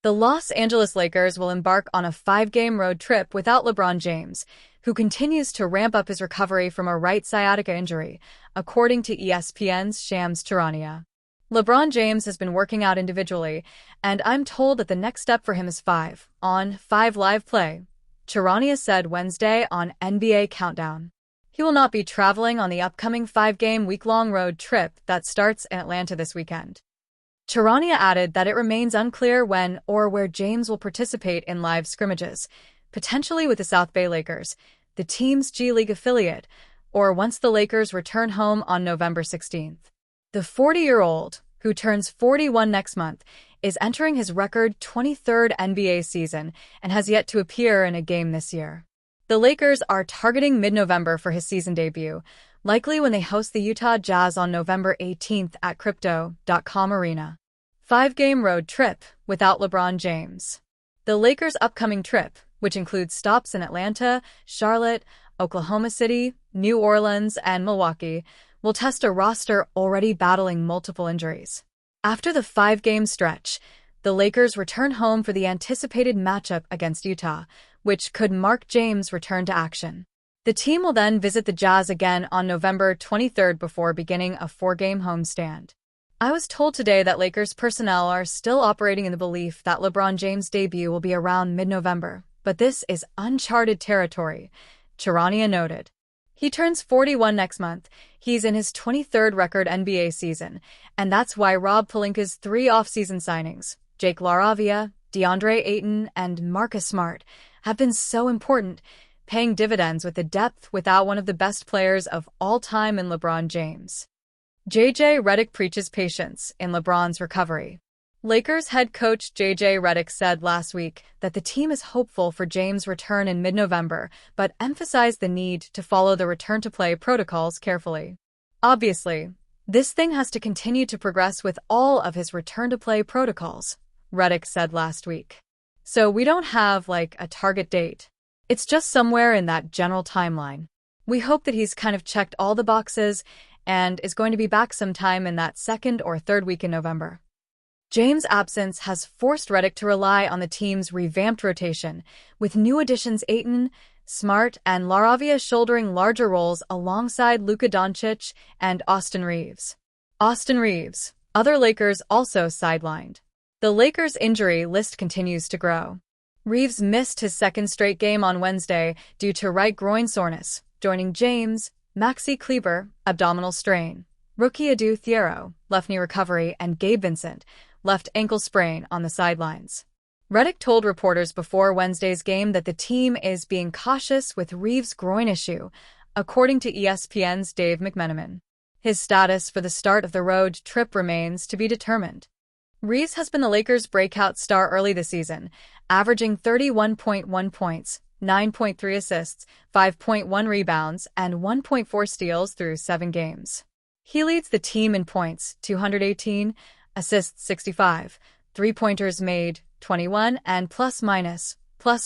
The Los Angeles Lakers will embark on a 5-game road trip without LeBron James, who continues to ramp up his recovery from a right sciatica injury, according to ESPN's Shams Charania. LeBron James has been working out individually, and I'm told that the next step for him is 5 on 5 Live Play, Charania said Wednesday on NBA Countdown. He will not be traveling on the upcoming 5-game week-long road trip that starts in Atlanta this weekend. Charania added that it remains unclear when or where James will participate in live scrimmages, potentially with the South Bay Lakers, the team's G League affiliate, or once the Lakers return home on November 16th. The 40-year-old, who turns 41 next month, is entering his record 23rd NBA season and has yet to appear in a game this year. The Lakers are targeting mid-November for his season debut, likely when they host the Utah Jazz on November 18th at Crypto.com Arena. 5-game road trip without LeBron James. The Lakers' upcoming trip, which includes stops in Atlanta, Charlotte, Oklahoma City, New Orleans, and Milwaukee, will test a roster already battling multiple injuries. After the 5-game stretch, the Lakers return home for the anticipated matchup against Utah, which could mark James' return to action. The team will then visit the Jazz again on November 23rd before beginning a 4-game homestand. I was told today that Lakers personnel are still operating in the belief that LeBron James' debut will be around mid-November, but this is uncharted territory, Charania noted. He turns 41 next month. He's in his 23rd record NBA season, and that's why Rob Pelinka's 3 off-season signings, Jake LaRavia, DeAndre Ayton, and Marcus Smart, have been so important, paying dividends with the depth without one of the best players of all time in LeBron James. J.J. Redick preaches patience in LeBron's recovery. Lakers head coach J.J. Redick said last week that the team is hopeful for James' return in mid-November, but emphasized the need to follow the return-to-play protocols carefully. Obviously, this thing has to continue to progress with all of his return-to-play protocols, Redick said last week. So we don't have, a target date. It's just somewhere in that general timeline. We hope that he's kind of checked all the boxes and is going to be back sometime in that 2nd or 3rd week in November. James' absence has forced Redick to rely on the team's revamped rotation, with new additions Ayton, Smart, and LaRavia shouldering larger roles alongside Luka Doncic and Austin Reeves. Other Lakers also sidelined. The Lakers' injury list continues to grow. Reeves missed his 2nd straight game on Wednesday due to right groin soreness, joining James, Maxi Kleber, abdominal strain, rookie Adu Thiero, left knee recovery, and Gabe Vincent, left ankle sprain on the sidelines. Redick told reporters before Wednesday's game that the team is being cautious with Reeves' groin issue, according to ESPN's Dave McMenamin. His status for the start of the road trip remains to be determined. Reeves has been the Lakers' breakout star early this season, averaging 31.1 points, 9.3 assists, 5.1 rebounds, and 1.4 steals through 7 games. He leads the team in points, 218, assists 65, three-pointers made, 21, and plus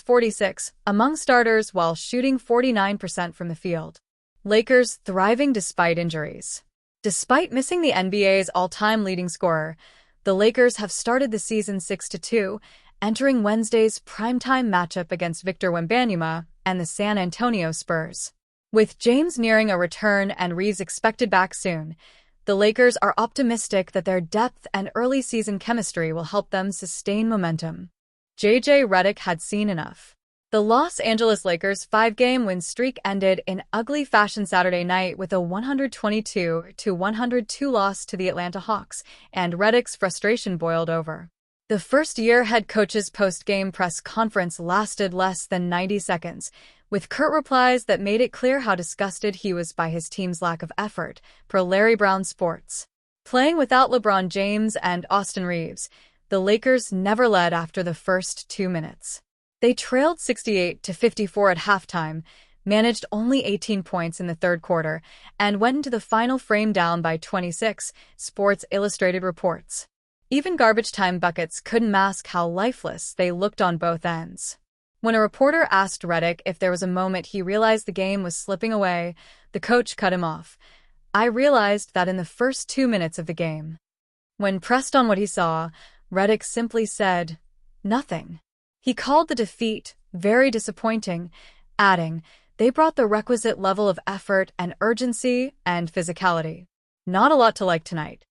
46, among starters while shooting 49% from the field. Lakers thriving despite injuries. Despite missing the NBA's all-time leading scorer, the Lakers have started the season 6-2, entering Wednesday's primetime matchup against Victor Wembanyama and the San Antonio Spurs. With James nearing a return and Reeves expected back soon, the Lakers are optimistic that their depth and early season chemistry will help them sustain momentum. J.J. Redick had seen enough. The Los Angeles Lakers' 5-game win streak ended in ugly fashion Saturday night with a 122-102 loss to the Atlanta Hawks, and Redick's frustration boiled over. The first-year head coach's post-game press conference lasted less than 90 seconds, with curt replies that made it clear how disgusted he was by his team's lack of effort, per Larry Brown Sports. Playing without LeBron James and Austin Reeves, the Lakers never led after the first 2 minutes. They trailed 68-54 at halftime, managed only 18 points in the third quarter, and went into the final frame down by 26, Sports Illustrated reports. Even garbage time buckets couldn't mask how lifeless they looked on both ends. When a reporter asked Redick if there was a moment he realized the game was slipping away, the coach cut him off. "I realized that in the first 2 minutes of the game." When pressed on what he saw, Redick simply said, Nothing. He called the defeat very disappointing, adding, "They brought the requisite level of effort and urgency and physicality. Not a lot to like tonight."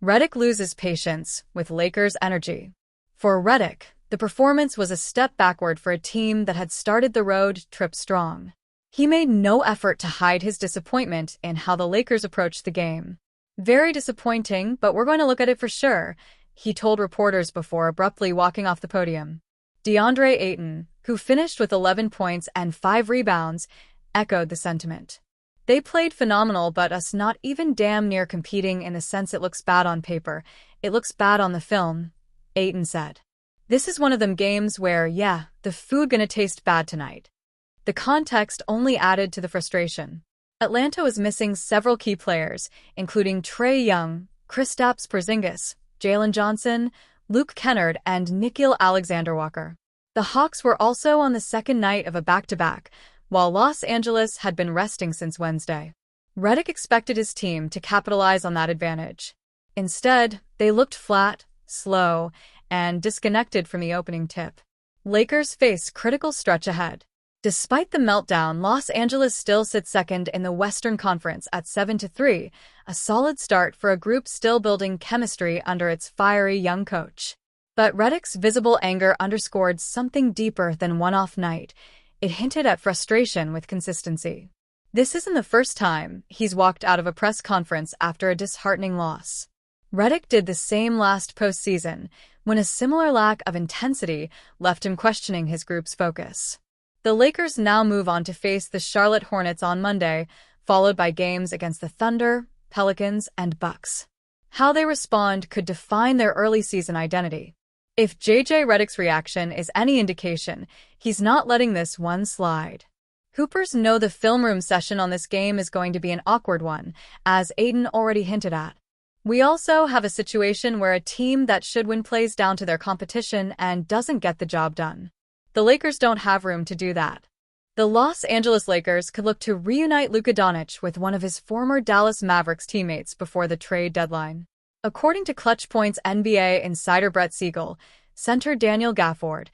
Redick loses patience with Lakers' energy. For Redick, the performance was a step backward for a team that had started the road trip strong. He made no effort to hide his disappointment in how the Lakers approached the game. "Very disappointing, but we're going to look at it for sure," he told reporters before abruptly walking off the podium. DeAndre Ayton, who finished with 11 points and 5 rebounds, echoed the sentiment. "They played phenomenal, but us not even damn near competing in the sense it looks bad on paper. It looks bad on the film," Ayton said. "This is one of them games where, yeah, the food gonna taste bad tonight." The context only added to the frustration. Atlanta was missing several key players, including Trae Young, Kristaps Porzingis, Jalen Johnson, Luke Kennard, and Nickeil Alexander-Walker. The Hawks were also on the second night of a back-to-back, while Los Angeles had been resting since Wednesday. Redick expected his team to capitalize on that advantage. Instead, they looked flat, slow, and disconnected from the opening tip. Lakers face critical stretch ahead. Despite the meltdown, Los Angeles still sits second in the Western Conference at 7-3, a solid start for a group still building chemistry under its fiery young coach. But Redick's visible anger underscored something deeper than one-off night. It hinted at frustration with consistency. This isn't the first time he's walked out of a press conference after a disheartening loss. Redick did the same last postseason, when a similar lack of intensity left him questioning his group's focus. The Lakers now move on to face the Charlotte Hornets on Monday, followed by games against the Thunder, Pelicans, and Bucks. How they respond could define their early season identity. If J.J. Redick's reaction is any indication, he's not letting this one slide. Hoopers know the film room session on this game is going to be an awkward one, as Ayton already hinted at. "We also have a situation where a team that should win plays down to their competition and doesn't get the job done. The Lakers don't have room to do that." The Los Angeles Lakers could look to reunite Luka Doncic with one of his former Dallas Mavericks teammates before the trade deadline. According to Clutch Point's NBA insider Brett Siegel, center Daniel Gafford,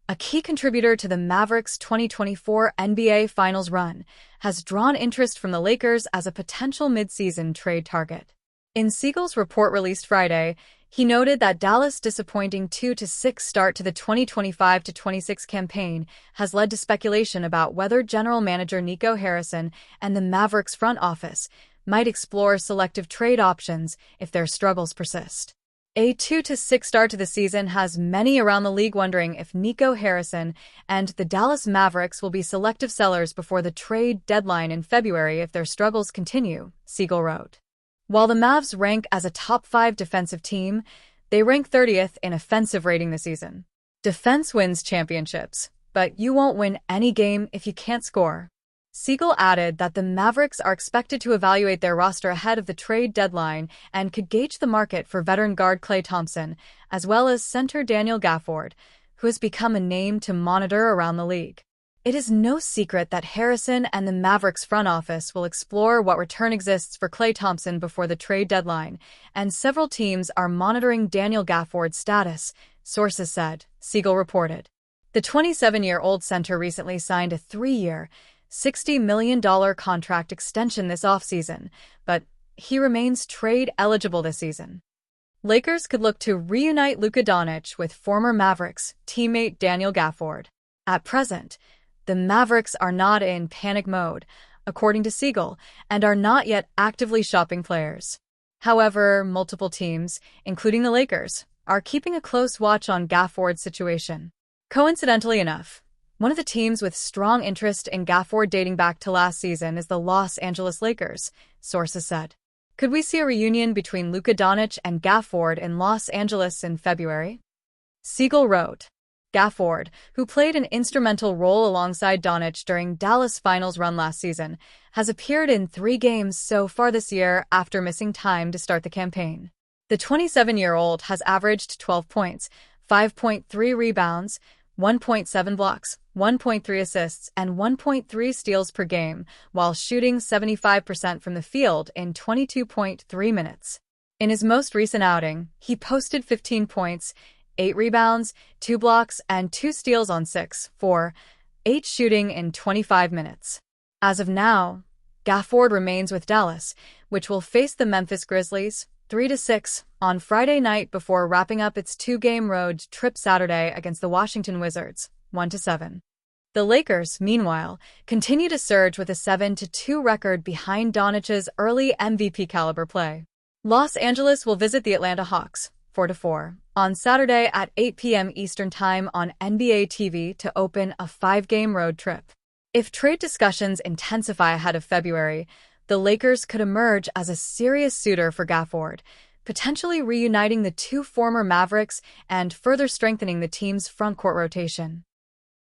a key contributor to the Mavericks' 2024 NBA Finals run, has drawn interest from the Lakers as a potential midseason trade target. In Siegel's report released Friday, he noted that Dallas' disappointing 2-6 start to the 2025-26 campaign has led to speculation about whether general manager Nico Harrison and the Mavericks front office might explore selective trade options if their struggles persist. A 2-6 start to the season has many around the league wondering if Nico Harrison and the Dallas Mavericks will be selective sellers before the trade deadline in February if their struggles continue, Siegel wrote. While the Mavs rank as a top 5 defensive team, they rank 30th in offensive rating this season. Defense wins championships, but you won't win any game if you can't score. Siegel added that the Mavericks are expected to evaluate their roster ahead of the trade deadline and could gauge the market for veteran guard Klay Thompson, as well as center Daniel Gafford, who has become a name to monitor around the league. It is no secret that Harrison and the Mavericks front office will explore what return exists for Klay Thompson before the trade deadline, and several teams are monitoring Daniel Gafford's status, sources said, Siegel reported. The 27-year-old center recently signed a 3-year, $60 million contract extension this offseason, but he remains trade-eligible this season. Lakers could look to reunite Luka Doncic with former Mavericks teammate Daniel Gafford. At present, the Mavericks are not in panic mode, according to Siegel, and are not yet actively shopping players. However, multiple teams, including the Lakers, are keeping a close watch on Gafford's situation. Coincidentally enough, one of the teams with strong interest in Gafford dating back to last season is the Los Angeles Lakers, sources said. Could we see a reunion between Luka Doncic and Gafford in Los Angeles in February? Siegel wrote. Gafford, who played an instrumental role alongside Doncic during Dallas' finals run last season, has appeared in 3 games so far this year after missing time to start the campaign. The 27-year-old has averaged 12 points, 5.3 rebounds, 1.7 blocks, 1.3 assists, and 1.3 steals per game, while shooting 75% from the field in 22.3 minutes. In his most recent outing, he posted 15 points, 8 rebounds, 2 blocks, and 2 steals on 6, 4, 8 shooting in 25 minutes. As of now, Gafford remains with Dallas, which will face the Memphis Grizzlies 3-6 on Friday night before wrapping up its 2-game road trip Saturday against the Washington Wizards 1-7. The Lakers, meanwhile, continue to surge with a 7-2 record behind Doncic's early MVP-caliber play. Los Angeles will visit the Atlanta Hawks 4-4 on Saturday at 8 p.m. Eastern Time on NBA TV to open a 5-game road trip. If trade discussions intensify ahead of February, the Lakers could emerge as a serious suitor for Gafford, potentially reuniting the two former Mavericks and further strengthening the team's frontcourt rotation.